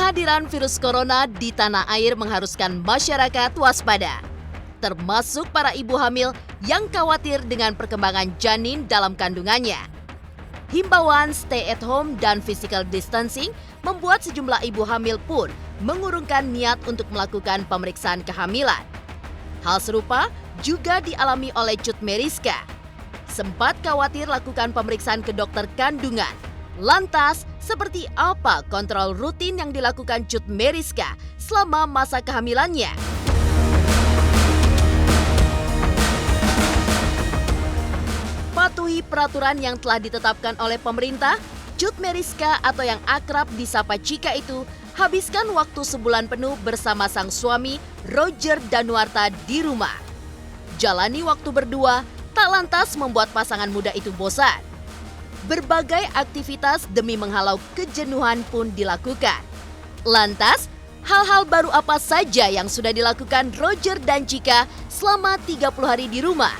Kehadiran virus corona di tanah air mengharuskan masyarakat waspada, termasuk para ibu hamil yang khawatir dengan perkembangan janin dalam kandungannya. Himbauan stay at home dan physical distancing membuat sejumlah ibu hamil pun mengurungkan niat untuk melakukan pemeriksaan kehamilan. Hal serupa juga dialami oleh Cut Meriska. Sempat khawatir lakukan pemeriksaan ke dokter kandungan. Lantas, seperti apa kontrol rutin yang dilakukan Cut Meriska selama masa kehamilannya? Patuhi peraturan yang telah ditetapkan oleh pemerintah. Cut Meriska atau yang akrab disapa Cika itu habiskan waktu sebulan penuh bersama sang suami Roger Danuarta di rumah. Jalani waktu berdua tak lantas membuat pasangan muda itu bosan. Berbagai aktivitas demi menghalau kejenuhan pun dilakukan. Lantas, hal-hal baru apa saja yang sudah dilakukan Roger dan Cika selama 30 hari di rumah?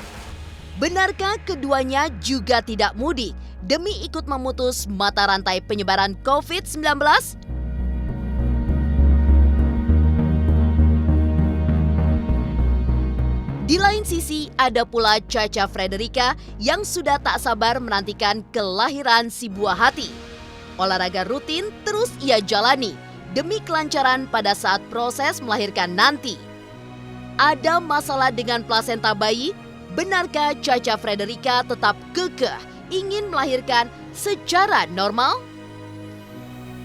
Benarkah keduanya juga tidak mudik demi ikut memutus mata rantai penyebaran COVID-19? Di lain sisi, ada pula Caca Frederica yang sudah tak sabar menantikan kelahiran si buah hati. Olahraga rutin terus ia jalani demi kelancaran pada saat proses melahirkan nanti. Ada masalah dengan plasenta bayi? Benarkah Caca Frederica tetap kekeh ingin melahirkan secara normal?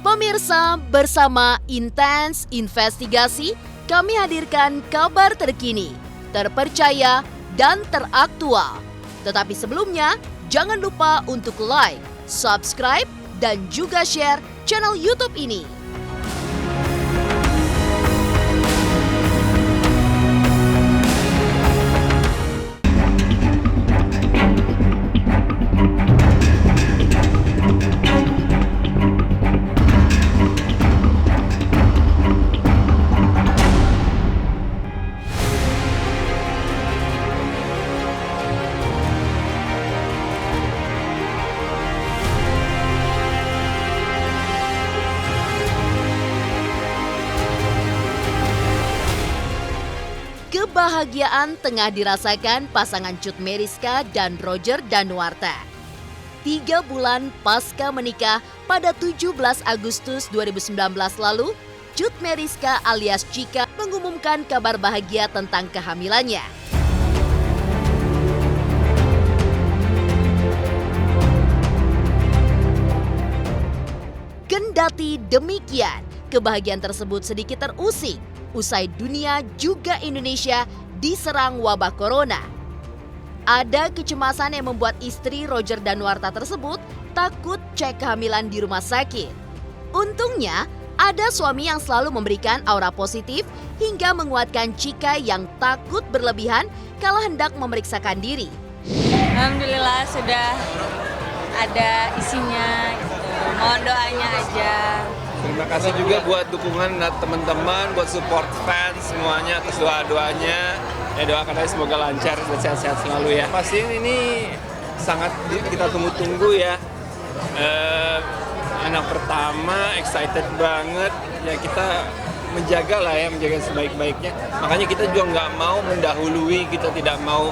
Pemirsa, bersama Intens Investigasi, kami hadirkan kabar terkini, terpercaya, dan teraktual. Tetapi sebelumnya, jangan lupa untuk like, subscribe, dan juga share channel YouTube ini. Kebahagiaan tengah dirasakan pasangan Cut Meriska dan Roger Danuarta. 3 bulan pasca menikah pada 17 Agustus 2019 lalu, Cut Meriska alias Cika mengumumkan kabar bahagia tentang kehamilannya. Kendati demikian, kebahagiaan tersebut sedikit terusik usai dunia juga Indonesia diserang wabah corona. Ada kecemasan yang membuat istri Roger Danuarta tersebut takut cek kehamilan di rumah sakit. Untungnya, ada suami yang selalu memberikan aura positif hingga menguatkan Cika yang takut berlebihan kala hendak memeriksakan diri. Alhamdulillah sudah ada isinya gitu. Mohon doanya aja. Terima kasih juga buat dukungan teman-teman, buat support fans semuanya atas doa-doanya. Ya doakan aja semoga lancar dan sehat-sehat selalu ya. Pasti ini sangat kita tunggu-tunggu ya. Anak pertama excited banget. Ya kita menjaga lah ya, menjaga sebaik-baiknya. Makanya kita juga nggak mau mendahului, kita tidak mau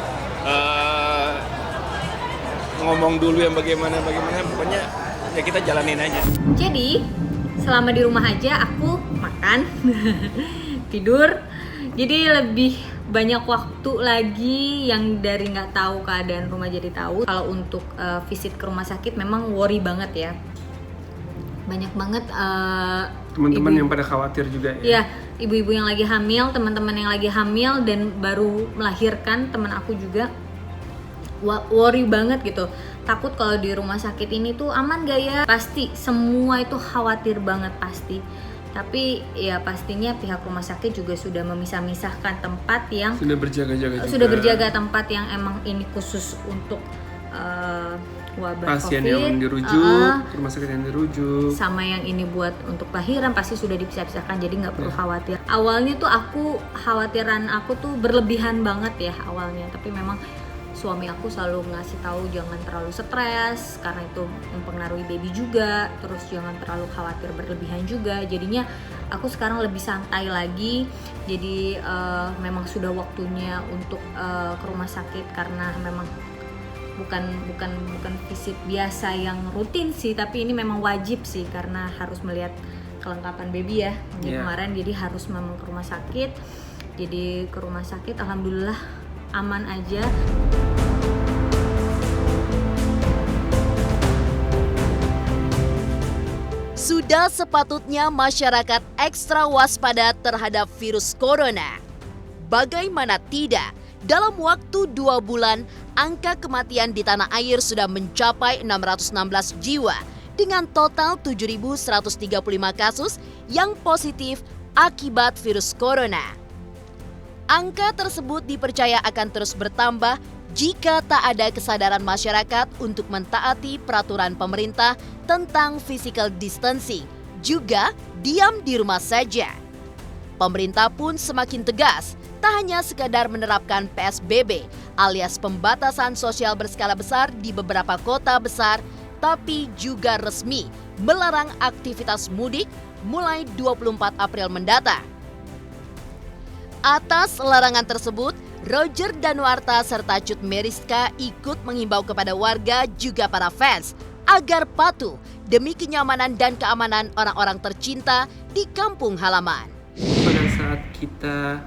ngomong dulu yang bagaimana. Pokoknya ya kita jalanin aja. Jadi selama di rumah aja aku makan, tidur, jadi lebih banyak waktu lagi yang dari nggak tahu keadaan rumah jadi tahu. Kalau untuk visit ke rumah sakit memang worry banget ya, banyak banget teman-teman yang pada khawatir juga ya. Iya, ibu-ibu yang lagi hamil, teman-teman yang lagi hamil dan baru melahirkan, teman aku juga worry banget gitu. Takut kalau di rumah sakit ini tuh aman gak ya? Pasti, semua itu khawatir banget pasti. Tapi ya pastinya pihak rumah sakit juga sudah memisah-misahkan tempat yang sudah berjaga-jaga juga. Sudah berjaga tempat yang emang ini khusus untuk wabah pasien COVID. yang dirujuk, rumah sakit yang dirujuk. Sama yang ini buat untuk lahiran pasti sudah dipisah-pisahkan, jadi nggak perlu khawatir. Awalnya tuh khawatiran aku tuh berlebihan banget ya awalnya, tapi memang suami aku selalu ngasih tahu jangan terlalu stres karena itu mempengaruhi baby juga, terus jangan terlalu khawatir berlebihan juga. Jadinya aku sekarang lebih santai lagi. Jadi memang sudah waktunya untuk ke rumah sakit karena memang bukan visit biasa yang rutin sih, tapi ini memang wajib sih karena harus melihat kelengkapan baby ya. Jadi kemarin jadi harus memang ke rumah sakit. Jadi ke rumah sakit alhamdulillah aman aja. Sudah sepatutnya masyarakat ekstra waspada terhadap virus corona. Bagaimana tidak, dalam waktu 2 bulan, angka kematian di tanah air sudah mencapai 616 jiwa dengan total 7.135 kasus yang positif akibat virus corona. Angka tersebut dipercaya akan terus bertambah jika tak ada kesadaran masyarakat untuk mentaati peraturan pemerintah tentang physical distancing, juga diam di rumah saja. Pemerintah pun semakin tegas, tak hanya sekadar menerapkan PSBB alias pembatasan sosial berskala besar di beberapa kota besar, tapi juga resmi melarang aktivitas mudik mulai 24 April mendatang. Atas larangan tersebut, Roger Danuarta serta Cut Meriska ikut menghimbau kepada warga juga para fans agar patuh demi kenyamanan dan keamanan orang-orang tercinta di kampung halaman. Pada saat kita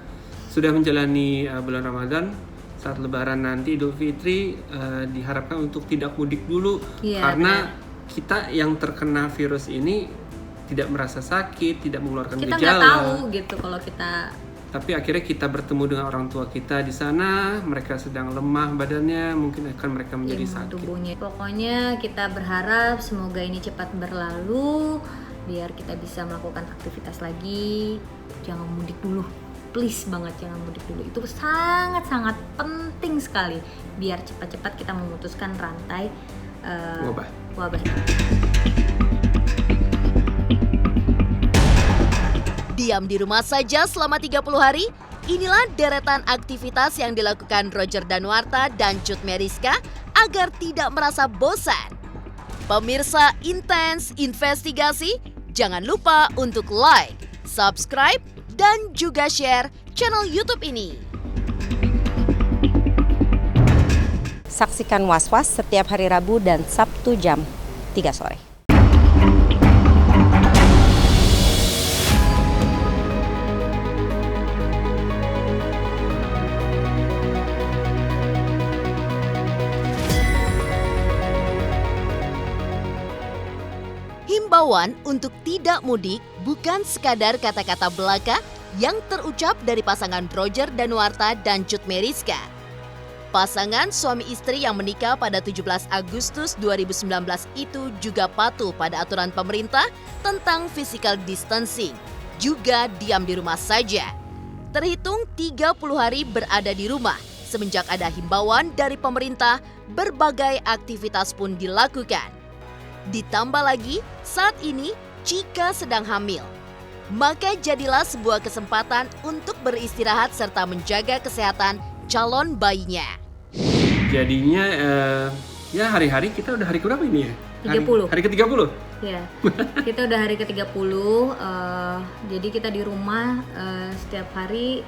sudah menjalani bulan Ramadan, saat Lebaran nanti Idul Fitri, diharapkan untuk tidak mudik dulu karena kita yang terkena virus ini tidak merasa sakit, tidak mengeluarkan kita gejala. Kita nggak tahu gitu kalau kita. Tapi akhirnya kita bertemu dengan orang tua kita di sana, mereka sedang lemah badannya, mungkin akan mereka menjadi sakit. Tubuhnya. Pokoknya kita berharap semoga ini cepat berlalu, biar kita bisa melakukan aktivitas lagi. Jangan mudik dulu, please banget jangan mudik dulu. Itu sangat-sangat penting sekali, biar cepat-cepat kita memutuskan rantai wabah. Diam di rumah saja selama 30 hari, inilah deretan aktivitas yang dilakukan Roger Danuarta dan Cut Meriska agar tidak merasa bosan. Pemirsa Intens Investigasi, jangan lupa untuk like, subscribe, dan juga share channel YouTube ini. Saksikan Was-Was setiap hari Rabu dan Sabtu jam 3 sore. Himbauan untuk tidak mudik bukan sekadar kata-kata belaka yang terucap dari pasangan Roger Danuarta dan Cut Meriska. Pasangan suami istri yang menikah pada 17 Agustus 2019 itu juga patuh pada aturan pemerintah tentang physical distancing, juga diam di rumah saja. Terhitung 30 hari berada di rumah, semenjak ada himbauan dari pemerintah, berbagai aktivitas pun dilakukan. Ditambah lagi, saat ini Chika sedang hamil. Maka jadilah sebuah kesempatan untuk beristirahat serta menjaga kesehatan calon bayinya. Jadinya ya hari-hari kita udah hari berapa ini ya? 30. Hari ke-30? Ya, kita udah hari ke-30, jadi kita di rumah setiap hari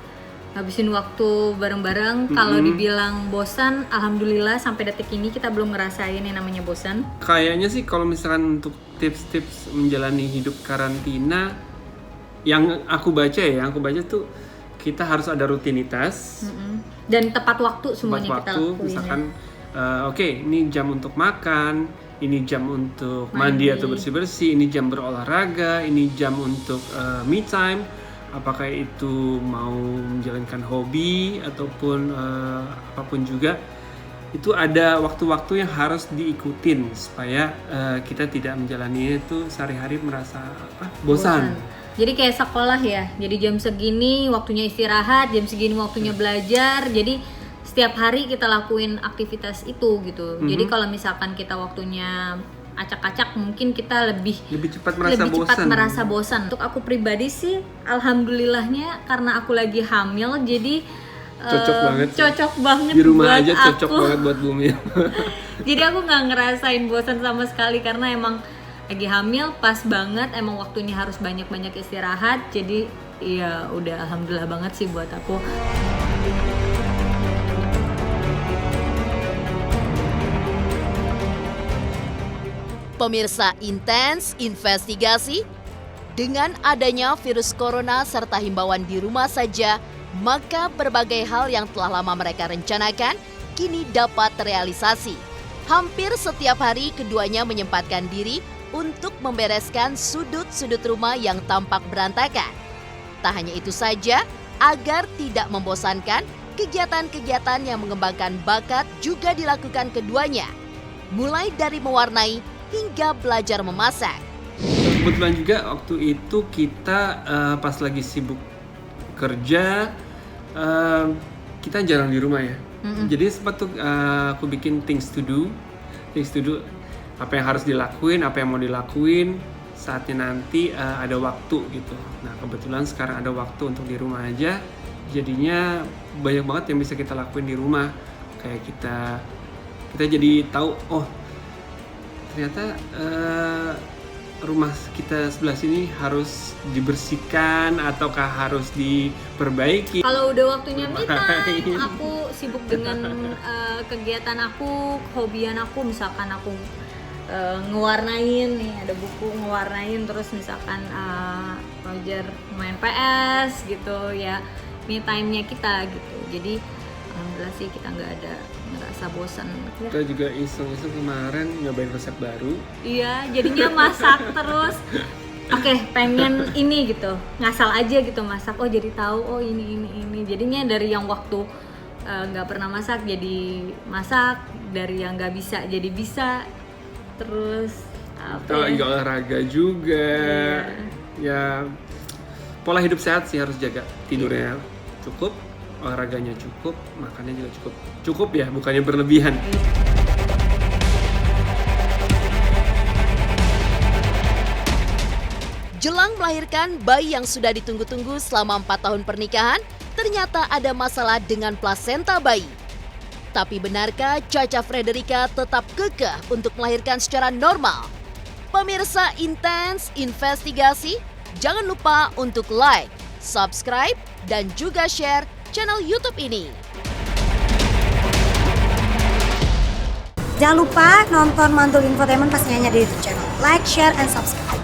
habisin waktu bareng-bareng. Kalau dibilang bosan, alhamdulillah sampai detik ini kita belum ngerasain yang namanya bosan. Kayaknya sih kalau misalkan untuk tips-tips menjalani hidup karantina, yang aku baca tuh kita harus ada rutinitas dan tepat waktu semuanya kita lakuin. Misalkan ini jam untuk makan, ini jam untuk mandi atau bersih-bersih, ini jam berolahraga, ini jam untuk me time. Apakah itu mau menjalankan hobi ataupun apapun juga, itu ada waktu-waktu yang harus diikutin supaya kita tidak menjalani itu sehari-hari merasa bosan. Jadi kayak sekolah ya, jadi jam segini waktunya istirahat, jam segini waktunya belajar, jadi setiap hari kita lakuin aktivitas itu gitu. Jadi kalau misalkan kita waktunya acak-acak, mungkin kita lebih cepat merasa bosan. Untuk aku pribadi sih, alhamdulillahnya karena aku lagi hamil, jadi Cocok banget sih. Cocok banget Di rumah buat aja cocok aku. banget buat Bumi. Jadi aku nggak ngerasain bosan sama sekali karena emang lagi hamil pas banget, emang waktunya harus banyak-banyak istirahat. Jadi ya udah alhamdulillah banget sih buat aku. Pemirsa Intens Investigasi, dengan adanya virus corona serta himbauan di rumah saja, maka berbagai hal yang telah lama mereka rencanakan kini dapat terrealisasi. Hampir setiap hari keduanya menyempatkan diri untuk membereskan sudut-sudut rumah yang tampak berantakan. Tak hanya itu saja, agar tidak membosankan, kegiatan-kegiatan yang mengembangkan bakat juga dilakukan keduanya. Mulai dari mewarnai hingga belajar memasak. Kebetulan juga waktu itu kita pas lagi sibuk kerja, kita jarang di rumah ya. Jadi sempat tuh aku bikin things to do, apa yang harus dilakuin, apa yang mau dilakuin saatnya nanti ada waktu gitu. Nah kebetulan sekarang ada waktu untuk di rumah aja, jadinya banyak banget yang bisa kita lakuin di rumah. Kayak kita jadi tahu, oh ternyata rumah kita sebelah sini harus dibersihkan ataukah harus diperbaiki. Kalau udah waktunya me time, aku sibuk dengan kegiatan aku, hobian aku, misalkan aku ngewarnain nih, ada buku ngewarnain, terus misalkan Roger main PS gitu ya, me time-nya kita gitu. Jadi alhamdulillah sih kita nggak ada ngerasa bosan. Kita juga iseng-iseng kemarin nyobain resep baru. Iya, jadinya masak terus. Oke, pengen ini gitu, ngasal aja gitu masak. Oh jadi tahu, oh ini. Jadinya dari yang waktu nggak pernah masak jadi masak, dari yang nggak bisa jadi bisa. Terus Kalau juga olahraga juga. Ya pola hidup sehat sih harus jaga. Tidurnya cukup, olahraganya cukup, makannya juga cukup. Cukup ya, bukannya berlebihan. Jelang melahirkan bayi yang sudah ditunggu-tunggu selama 4 tahun pernikahan, ternyata ada masalah dengan plasenta bayi. Tapi benarkah Caca Frederica tetap kekeh untuk melahirkan secara normal? Pemirsa Intens Investigasi, jangan lupa untuk like, subscribe, dan juga share channel YouTube ini. Jangan lupa nonton Mantul Infotainment pastinya di YouTube channel. Like, share, and subscribe.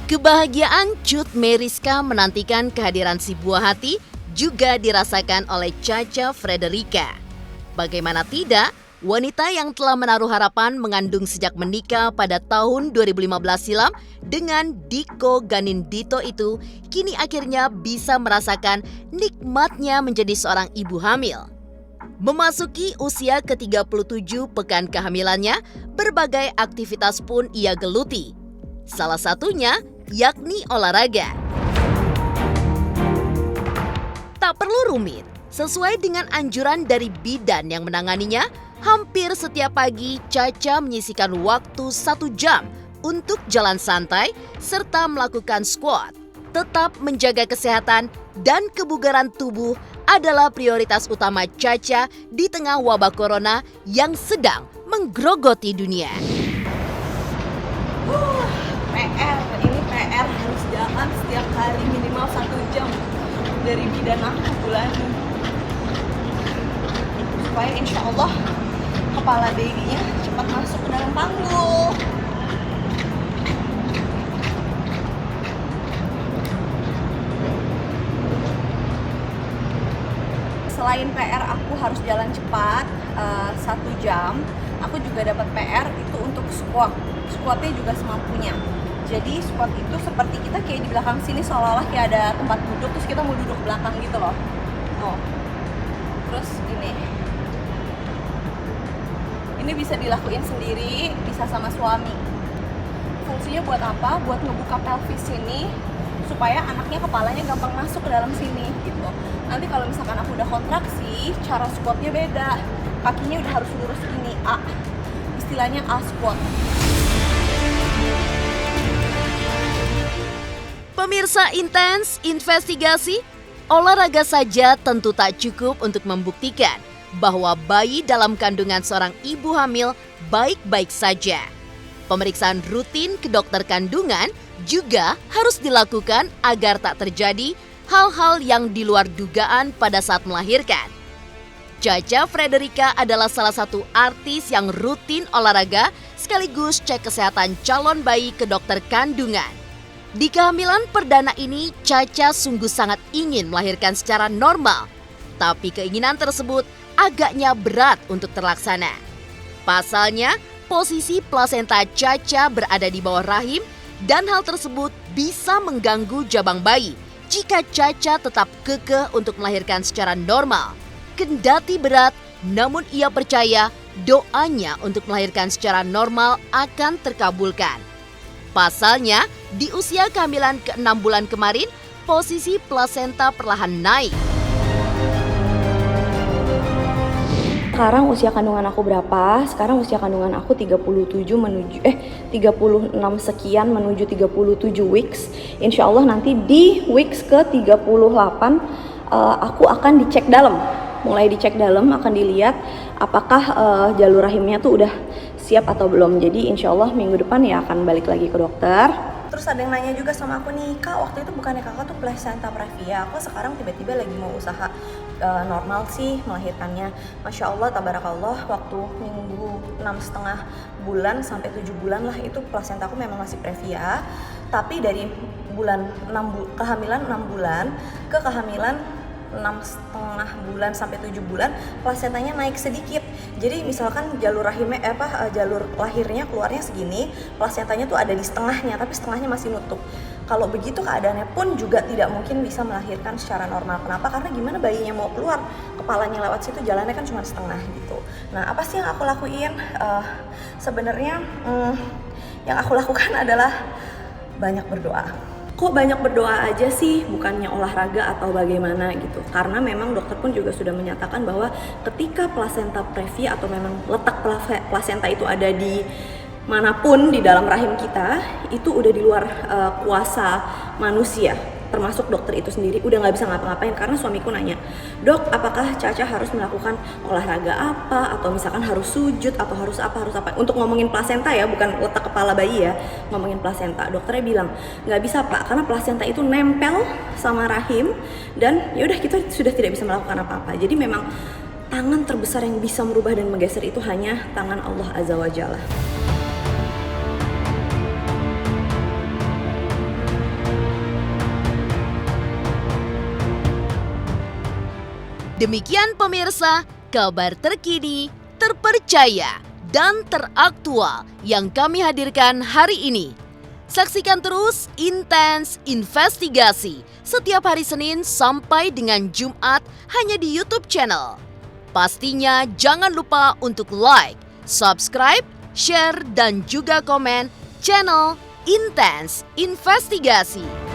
Kebahagiaan Cut Meriska menantikan kehadiran si buah hati juga dirasakan oleh Caca Frederica. Bagaimana tidak, wanita yang telah menaruh harapan mengandung sejak menikah pada tahun 2015 silam dengan Diko Ganindito itu kini akhirnya bisa merasakan nikmatnya menjadi seorang ibu hamil. Memasuki usia ke-37 pekan kehamilannya, berbagai aktivitas pun ia geluti. Salah satunya yakni olahraga. Tak perlu rumit, sesuai dengan anjuran dari bidan yang menanganinya, hampir setiap pagi Caca menyisihkan waktu 1 jam untuk jalan santai serta melakukan squat. Tetap menjaga kesehatan dan kebugaran tubuh adalah prioritas utama Caca di tengah wabah corona yang sedang menggerogoti dunia. PR harus jalan setiap hari minimal 1 jam dari bidan aku bulanan, supaya insya Allah kepala babynya cepat masuk ke dalam panggul. Selain PR aku harus jalan cepat 1 jam, aku juga dapat PR itu untuk squatnya juga semampunya. Jadi squat itu seperti kita kayak di belakang sini seolah-olah kayak ada tempat duduk, terus kita mau duduk belakang gitu loh. Terus ini bisa dilakuin sendiri, bisa sama suami. Fungsinya buat apa? Buat ngebuka pelvis ini supaya anaknya kepalanya gampang masuk ke dalam sini gitu. Nanti kalau misalkan aku udah kontraksi, cara squatnya beda, kakinya udah harus lurus gini, A, istilahnya A squat. Pemirsa Intens Investigasi, olahraga saja tentu tak cukup untuk membuktikan bahwa bayi dalam kandungan seorang ibu hamil baik-baik saja. Pemeriksaan rutin ke dokter kandungan juga harus dilakukan agar tak terjadi hal-hal yang di luar dugaan pada saat melahirkan. Caca Frederica adalah salah satu artis yang rutin olahraga sekaligus cek kesehatan calon bayi ke dokter kandungan. Di kehamilan perdana ini, Caca sungguh sangat ingin melahirkan secara normal. Tapi keinginan tersebut agaknya berat untuk terlaksana. Pasalnya, posisi plasenta Caca berada di bawah rahim dan hal tersebut bisa mengganggu jabang bayi jika Caca tetap kekeh untuk melahirkan secara normal. Kendati berat, namun ia percaya doanya untuk melahirkan secara normal akan terkabulkan. Pasalnya, di usia kehamilan ke-6 bulan kemarin, posisi plasenta perlahan naik. Sekarang usia kandungan aku berapa? Sekarang usia kandungan aku 36 sekian menuju 37 weeks. Insya Allah nanti di weeks ke-38 aku akan dicek dalam. Mulai dicek dalam akan dilihat apakah jalur rahimnya tuh udah siap atau belum. Jadi insya Allah minggu depan ya akan balik lagi ke dokter. Terus ada yang nanya juga sama aku nih, Kak, waktu itu bukannya kakak tuh placenta previa, aku sekarang tiba-tiba lagi mau usaha normal sih melahirkannya. Masya Allah, tabarakallah, waktu minggu 6,5 bulan sampai 7 bulan lah itu placenta aku memang masih previa. Tapi dari kehamilan 6 bulan ke kehamilan 6,5 bulan sampai 7 bulan plasentanya naik sedikit. Jadi misalkan jalur lahirnya keluarnya segini, plasentanya tuh ada di setengahnya, tapi setengahnya masih nutup. Kalau begitu keadaannya pun juga tidak mungkin bisa melahirkan secara normal. Kenapa? Karena gimana bayinya mau keluar, kepalanya lewat situ, jalannya kan cuma setengah gitu. Nah, apa sih yang aku lakuin? Sebenarnya yang aku lakukan adalah banyak berdoa. Kok banyak berdoa aja sih, bukannya olahraga atau bagaimana gitu. Karena memang dokter pun juga sudah menyatakan bahwa ketika plasenta previa atau memang letak plasenta itu ada di manapun di dalam rahim kita, itu udah di luar kuasa manusia. Termasuk dokter itu sendiri udah nggak bisa ngapa-ngapain. Karena suamiku nanya, dok, apakah Caca harus melakukan olahraga apa, atau misalkan harus sujud atau harus apa untuk ngomongin plasenta ya, bukan letak kepala bayi ya, ngomongin plasenta. Dokternya bilang nggak bisa Pak, karena plasenta itu nempel sama rahim dan yaudah kita sudah tidak bisa melakukan apa-apa. Jadi memang tangan terbesar yang bisa merubah dan menggeser itu hanya tangan Allah Azza wa Jalla. Demikian pemirsa, kabar terkini, terpercaya, dan teraktual yang kami hadirkan hari ini. Saksikan terus Intens Investigasi setiap hari Senin sampai dengan Jumat hanya di YouTube channel. Pastinya jangan lupa untuk like, subscribe, share, dan juga komen channel Intens Investigasi.